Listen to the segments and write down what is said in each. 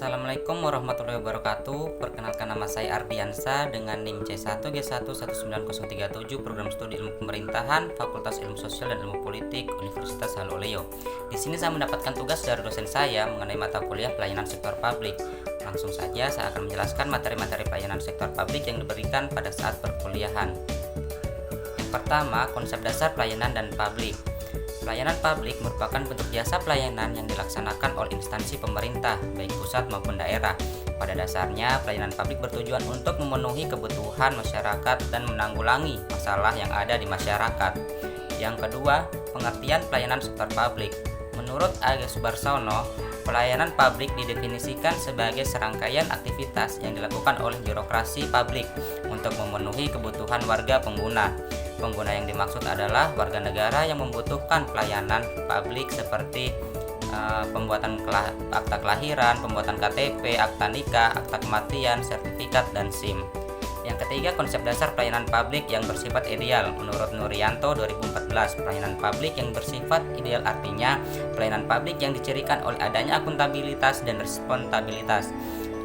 Assalamualaikum warahmatullahi wabarakatuh. Perkenalkan, nama saya Ardiansa dengan NIM C1G1 19037, program studi Ilmu Pemerintahan, Fakultas Ilmu Sosial dan Ilmu Politik, Universitas Haloleo. Di sini saya mendapatkan tugas dari dosen saya mengenai mata kuliah pelayanan sektor publik. Langsung saja saya akan menjelaskan materi-materi pelayanan sektor publik yang diberikan pada saat perkuliahan. Yang pertama, konsep dasar pelayanan dan publik. Pelayanan publik merupakan bentuk jasa pelayanan yang dilaksanakan oleh instansi pemerintah, baik pusat maupun daerah. Pada dasarnya, pelayanan publik bertujuan untuk memenuhi kebutuhan masyarakat dan menanggulangi masalah yang ada di masyarakat. Yang kedua, pengertian pelayanan sektor publik. Menurut A.G. Subarsono, pelayanan publik didefinisikan sebagai serangkaian aktivitas yang dilakukan oleh birokrasi publik untuk memenuhi kebutuhan warga pengguna. Pengguna yang dimaksud adalah warga negara yang membutuhkan pelayanan publik seperti pembuatan akta kelahiran, pembuatan KTP, akta nikah, akta kematian, sertifikat, dan SIM. Yang ketiga, konsep dasar pelayanan publik yang bersifat ideal. Menurut Nurianto 2014, pelayanan publik yang bersifat ideal artinya pelayanan publik yang dicirikan oleh adanya akuntabilitas dan responsibilitas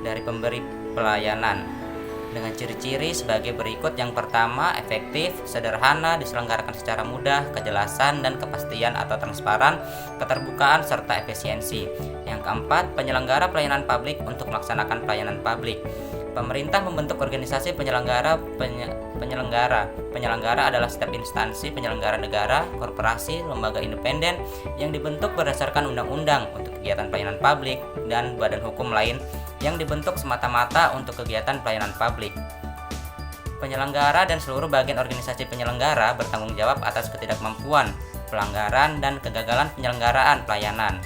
dari pemberi pelayanan, dengan ciri-ciri sebagai berikut. Yang pertama, efektif, sederhana, diselenggarakan secara mudah, kejelasan dan kepastian atau transparan, keterbukaan, serta efisiensi. Yang keempat, penyelenggara pelayanan publik untuk melaksanakan pelayanan publik. Pemerintah membentuk organisasi penyelenggara. Penyelenggara adalah setiap instansi penyelenggara negara, korporasi, lembaga independen yang dibentuk berdasarkan undang-undang untuk kegiatan pelayanan publik dan badan hukum lain yang dibentuk semata-mata untuk kegiatan pelayanan publik. Penyelenggara dan seluruh bagian organisasi penyelenggara bertanggung jawab atas ketidakmampuan, pelanggaran, dan kegagalan penyelenggaraan pelayanan.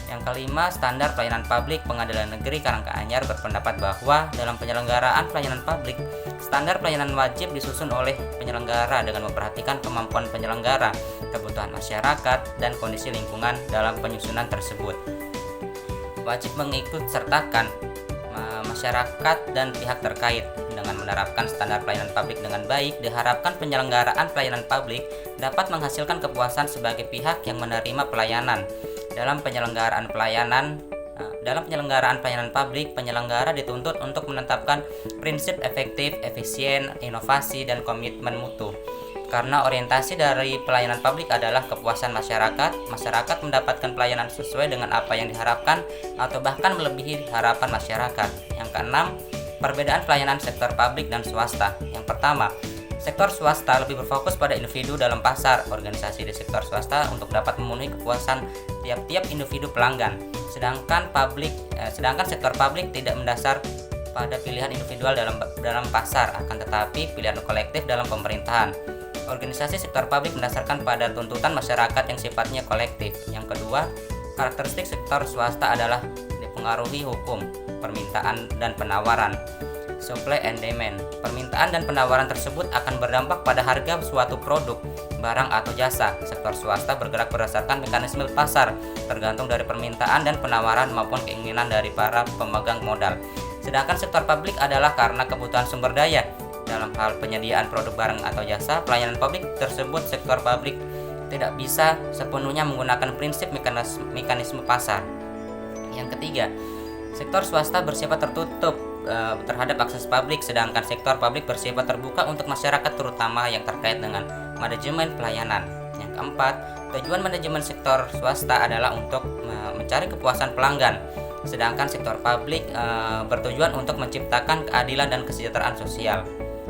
Yang kelima, standar pelayanan publik. Pengadilan Negeri Karanganyar berpendapat bahwa dalam penyelenggaraan pelayanan publik, standar pelayanan wajib disusun oleh penyelenggara dengan memperhatikan kemampuan penyelenggara, kebutuhan masyarakat, dan kondisi lingkungan dalam penyusunan tersebut. Wajib mengikut sertakan masyarakat dan pihak terkait. Dengan menerapkan standar pelayanan publik dengan baik, diharapkan penyelenggaraan pelayanan publik dapat menghasilkan kepuasan sebagai pihak yang menerima pelayanan. Dalam penyelenggaraan pelayanan publik, penyelenggara dituntut untuk menetapkan prinsip efektif, efisien, inovasi, dan komitmen mutu. Karena orientasi dari pelayanan publik adalah kepuasan masyarakat mendapatkan pelayanan sesuai dengan apa yang diharapkan atau bahkan melebihi harapan masyarakat. Yang keenam, perbedaan pelayanan sektor publik dan swasta. Yang pertama, sektor swasta lebih berfokus pada individu dalam pasar. Organisasi di sektor swasta untuk dapat memenuhi kepuasan tiap-tiap individu pelanggan. Sedangkan sektor publik tidak mendasar pada pilihan individual dalam pasar, akan tetapi pilihan kolektif dalam pemerintahan. Organisasi sektor publik mendasarkan pada tuntutan masyarakat yang sifatnya kolektif. Yang kedua, karakteristik sektor swasta adalah dipengaruhi hukum, permintaan dan penawaran, supply and demand. Permintaan dan penawaran tersebut akan berdampak pada harga suatu produk, barang atau jasa. Sektor swasta bergerak berdasarkan mekanisme pasar, tergantung dari permintaan dan penawaran maupun keinginan dari para pemegang modal. Sedangkan sektor publik adalah karena kebutuhan sumber daya. Dalam hal penyediaan produk barang atau jasa, pelayanan publik tersebut sektor publik tidak bisa sepenuhnya menggunakan prinsip mekanisme pasar. Yang ketiga, sektor swasta bersifat tertutup terhadap akses publik, sedangkan sektor publik bersifat terbuka untuk masyarakat, terutama yang terkait dengan manajemen pelayanan. Yang keempat, tujuan manajemen sektor swasta adalah untuk mencari kepuasan pelanggan, sedangkan sektor publik bertujuan untuk menciptakan keadilan dan kesejahteraan sosial.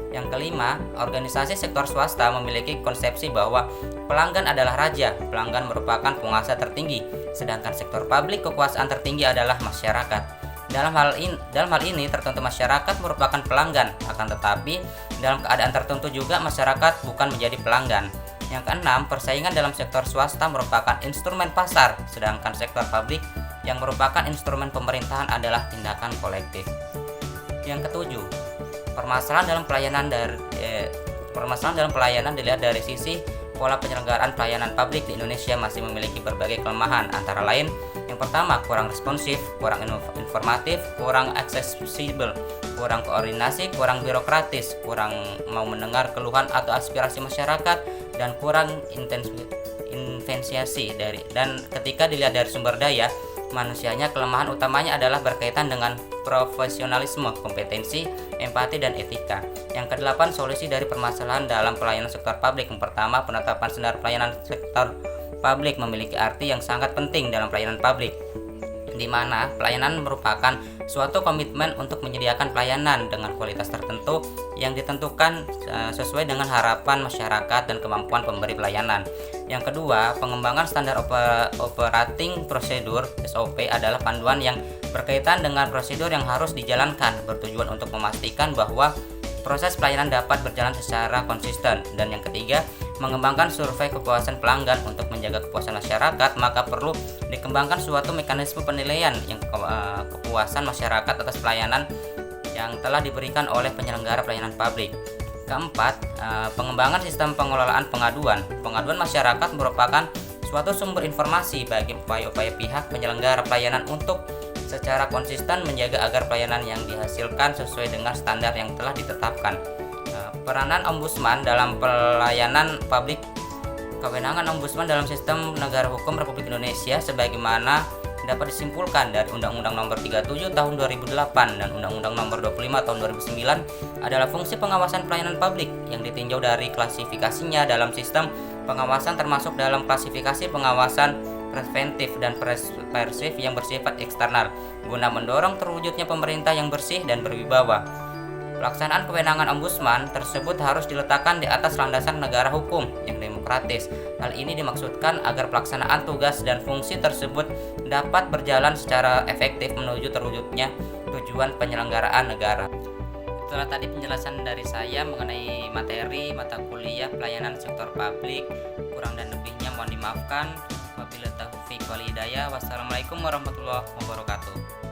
Yang kelima, organisasi sektor swasta memiliki konsepsi bahwa pelanggan adalah raja, pelanggan merupakan penguasa tertinggi, sedangkan sektor publik kekuasaan tertinggi adalah masyarakat. Dalam hal ini tertentu masyarakat merupakan pelanggan, akan tetapi dalam keadaan tertentu juga masyarakat bukan menjadi pelanggan. Yang keenam, persaingan dalam sektor swasta merupakan instrumen pasar, sedangkan sektor publik yang merupakan instrumen pemerintahan adalah tindakan kolektif. Yang ketujuh, permasalahan dalam pelayanan dilihat dari sisi pola penyelenggaraan pelayanan publik di Indonesia masih memiliki berbagai kelemahan, antara lain yang pertama, kurang responsif, kurang informatif, kurang aksesibel, kurang koordinasi, kurang birokratis, kurang mau mendengar keluhan atau aspirasi masyarakat, dan kurang investasi dan ketika dilihat dari sumber daya, manusianya. Kelemahan utamanya adalah berkaitan dengan profesionalisme, kompetensi, empati, dan etika. Yang kedelapan, solusi dari permasalahan dalam pelayanan sektor publik. Yang pertama, penetapan standar pelayanan sektor publik memiliki arti yang sangat penting dalam pelayanan publik, di mana pelayanan merupakan suatu komitmen untuk menyediakan pelayanan dengan kualitas tertentu yang ditentukan sesuai dengan harapan masyarakat dan kemampuan pemberi pelayanan. Yang kedua, pengembangan standar operating procedure (SOP) adalah panduan yang berkaitan dengan prosedur yang harus dijalankan, bertujuan untuk memastikan bahwa proses pelayanan dapat berjalan secara konsisten. Dan yang ketiga, mengembangkan survei kepuasan pelanggan. Untuk menjaga kepuasan masyarakat, maka perlu dikembangkan suatu mekanisme penilaian yang kepuasan masyarakat atas pelayanan yang telah diberikan oleh penyelenggara pelayanan publik. Keempat, pengembangan sistem pengelolaan pengaduan. Pengaduan masyarakat merupakan suatu sumber informasi bagi upaya-upaya pihak penyelenggara pelayanan untuk secara konsisten menjaga agar pelayanan yang dihasilkan sesuai dengan standar yang telah ditetapkan. Peranan Ombudsman dalam pelayanan publik. Kewenangan Ombudsman dalam sistem negara hukum Republik Indonesia sebagaimana dapat disimpulkan dari Undang-Undang Nomor 37 Tahun 2008 dan Undang-Undang Nomor 25 Tahun 2009 adalah fungsi pengawasan pelayanan publik yang ditinjau dari klasifikasinya dalam sistem pengawasan, termasuk dalam klasifikasi pengawasan preventif dan persif yang bersifat eksternal, guna mendorong terwujudnya pemerintah yang bersih dan berwibawa. Pelaksanaan kewenangan Ombudsman tersebut harus diletakkan di atas landasan negara hukum yang demokratis. Hal ini dimaksudkan agar pelaksanaan tugas dan fungsi tersebut dapat berjalan secara efektif menuju terwujudnya tujuan penyelenggaraan negara. Setelah tadi penjelasan dari saya mengenai materi mata kuliah pelayanan sektor publik, kurang dan lebihnya mohon dimaafkan. Wabillahi taufiq wal hidayah. Wassalamualaikum warahmatullahi wabarakatuh.